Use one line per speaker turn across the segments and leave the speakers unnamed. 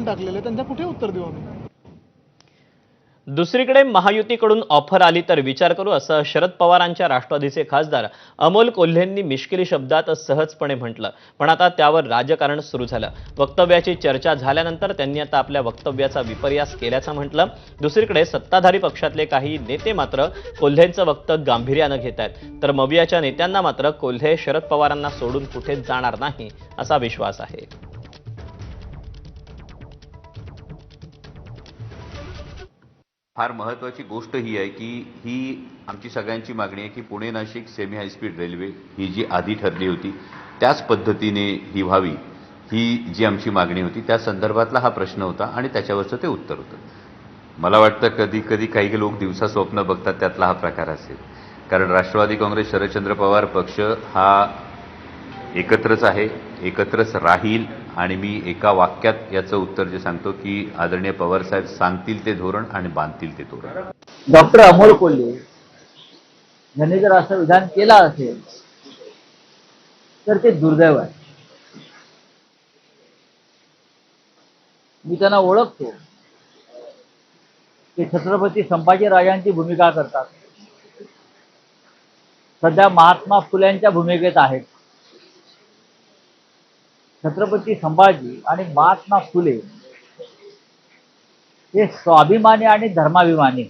टाकलेले, त्यांना कुठे उत्तर देऊ आम्ही?
दुसरीकडे महायुतीकडून ऑफर आली तर विचार करू असं शरद पवारांच्या राष्ट्रवादीचे खासदार अमोल कोल्हेंनी मिश्किल शब्दात सहजपणे म्हटलं. पण आता त्यावर राजकारण सुरू झालं. वक्तव्याची चर्चा झाल्यानंतर त्यांनी आता आपल्या वक्तव्याचा विपर्यास केल्याचं म्हटलं. दुसरीकडे सत्ताधारी पक्षातले काही नेते मात्र कोल्हेंचं वक्तव्य गांभीर्यानं घेत आहेत, तर मवियाच्या नेत्यांना मात्र कोल्हे शरद पवारांना सोडून कुठे जाणार नाही असा विश्वास आहे.
फार महत्त्वाची गोष्ट ही आहे की ही आमची सगळ्यांची मागणी आहे की Pune Nashik semi high speed railway ही जी आधी ठरली होती त्याच पद्धतीने ही व्हावी, ही जी आमची मागणी होती त्या संदर्भातला हा प्रश्न होता आणि त्याच्यावरचं ते उत्तर होतं. मला वाटतं कधी कधी काही लोक दिवसा स्वप्न बघतात, त्यातला हा प्रकार असेल. कारण राष्ट्रवादी काँग्रेस शरदचंद्र पवार पक्ष हा एकत्रच आहे, एकत्रच राहील आणि मी एका वाक्यात याचं उत्तर जे सांगतो की आदरणीय पवार साहेब सांगतील ते धोरण आणि बांधतील ते धोरण.
डॉक्टर अमोल कोल्हे यांनी जर असं विधान केलं असेल तर ते दुर्दैव आहे. मी त्यांना ओळखतो. ते छत्रपती संभाजीराजांची भूमिका करतात, सध्या महात्मा फुल्यांच्या भूमिकेत आहेत. छत्रपती संभाजी आणि महात्मा फुले हे स्वाभिमानी आणि धर्माभिमानी,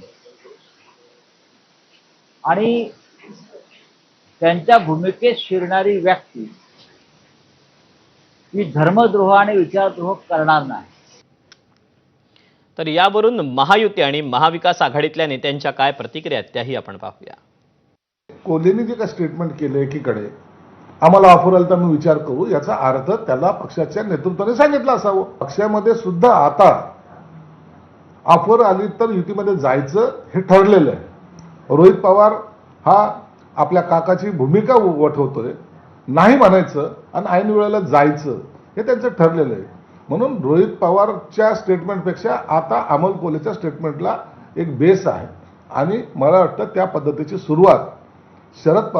आणि त्यांच्या भूमिकेत शिरणारी व्यक्ती ही धर्मद्रोह आणि विचारद्रोह करणार नाही.
तर यावरून महायुती आणि महाविकास आघाडीतल्या नेत्यांच्या काय प्रतिक्रिया आहेत त्याही आपण पाहूया.
कोल्हेंनी जे काय स्टेटमेंट केलं एकीकडे आम्हाला ऑफर आला तर मी विचार करू, याचा अर्थ त्याला पक्षाच्या नेतृत्वाने सांगितलं असावं. पक्षामध्ये सुद्धा आता ऑफर आली तर युतीमध्ये जायचं हे ठरलेलं आहे. रोहित पवार हा आपल्या काकाची भूमिका वठवतोय, नाही म्हणायचं आणि ऐन वेळेला जायचं हे त्यांचं ठरलेलं आहे. म्हणून रोहित पवारच्या स्टेटमेंटपेक्षा आता अमोल कोल्हेच्या स्टेटमेंटला एक बेस आहे आणि मला वाटतं त्या पद्धतीची सुरुवात शरद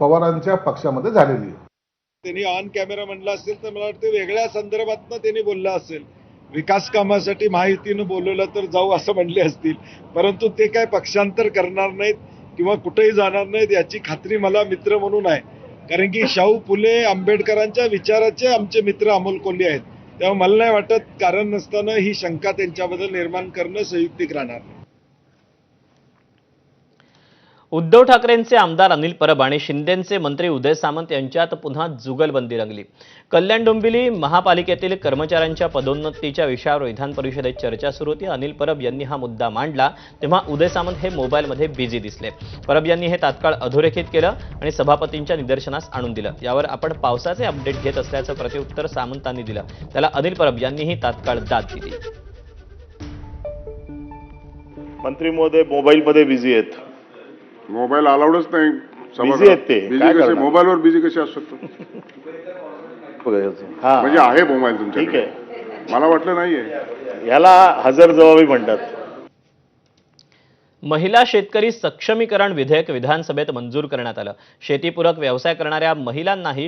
पवारांच्या पक्षामध्ये झालेली आहे.
त्यांनी ऑन कॅमेरा म्हणलं असेल तर मला वाटतं वेगळ्या संदर्भातनं त्यांनी बोललं असेल. विकास कामासाठी महायुतीनं बोलवलं तर जाऊ असं म्हणले असतील, परंतु ते काय पक्षांतर करणार नाहीत किंवा कुठेही जाणार नाहीत याची खात्री मला मित्र म्हणून आहे. कारण की शाहू फुले आंबेडकरांच्या विचाराचे आमचे मित्र अमोल कोल्हे आहेत. तेव्हा मला नाही वाटत कारण नसताना ही शंका त्यांच्याबद्दल निर्माण करणं संयुक्तिक राहणार.
उद्धव ठाकरेंचे आमदार अनिल परब आणि शिंदेचे मंत्री उदय सामंत यांच्यात पुन्हा जुगलबंदी रंगली. कल्याण डोंबिवली महापालिकेतील कर्मचाऱ्यांच्या पदोन्नतीच्या विषयावर विधान परिषदेत चर्चा सुरू होती. अनिल परब यांनी हा मुद्दा मांडला तेव्हा उदय सामंत हे मोबाईलमध्ये बिझी दिसले. परब यांनी हे तात्काळ अधोरेखित केलं आणि सभापतींच्या निदर्शनास आणून दिलं. यावर आपण पावसाचे अपडेट घेत असल्याचं प्रत्युत्तर सामंतांनी दिलं. त्याला अनिल परब यांनीही तात्काळ दाद दिली.
मंत्री महोदय मोबाईलमध्ये बिझी आहेत.
मोबाईल अलाउडच नाही.
बिझी आहेत ते. काय करणार?
मोबाईलवर बिझी कसे असू शकतो? म्हणजे आहे मोबाईल तुमच्या?
ठीक आहे,
मला वाटलं नाहीये.
याला हजरजबाबी म्हणतात.
महिला शेतकरी सक्षमीकरण विधेयक विधानसभेत मंजूर करण्यात आलं. शेतीपूरक व्यवसाय करणाऱ्या महिलांनाही